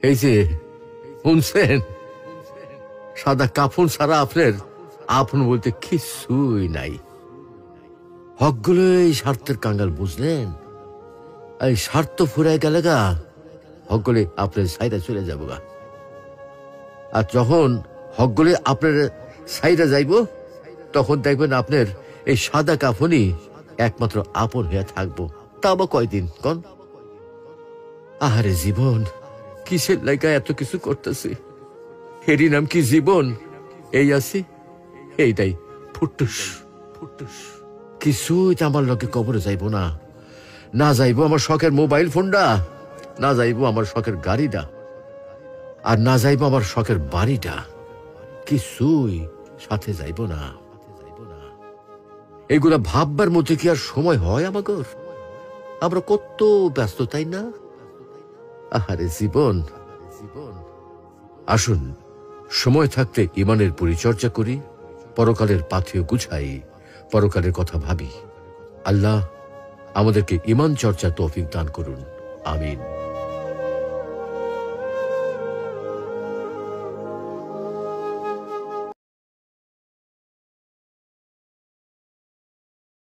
এই যে শুনছেন, সাদা কাফন ছাড়া আপনার আপন বলতে কিছুই নাই। হকগুলো এই স্বার্থের কাঙ্গাল, বুঝলেন? এই স্বার্থ ফুরাই গেলে গা হকগুলি আপনার সাইডে চলে যাব গা। আর যখন হকগুলি আপনার সাইডে যাইব, তখন দেখবেন আপনার এই সাদা কাফনই একমাত্র আপন হয়ে থাকবো। তা বা কয়দিন কন? আহারে জীবন, কিসের লাইগা এত কিছু করতেছি? এরই নাম কি জীবন? এই আছি, এইটাই ফুটুস ফুটুস। কিছুই আমার লগে কবরে যাইব না। না যাইব আমার শখের মোবাইল ফোনটা, না যাইব আমার শখের গাড়িটা, আর না যাইব আমার শখের বাড়িটা। কিছুই সাথে যাইব না। এগুলা ভাববার মধ্যে কি আর সময় হয় আমাগর? আমরা কত ব্যস্ত, তাই না? আহারে জীবন, আসুন সময় থাকতে ইমানের পরিচর্যা করি, পরকালের পাথেয় গুছাই, পরকালের কথা ভাবি। আল্লাহ আমাদেরকে ইমান চর্চা তৌফিক দান করুন। আমিন।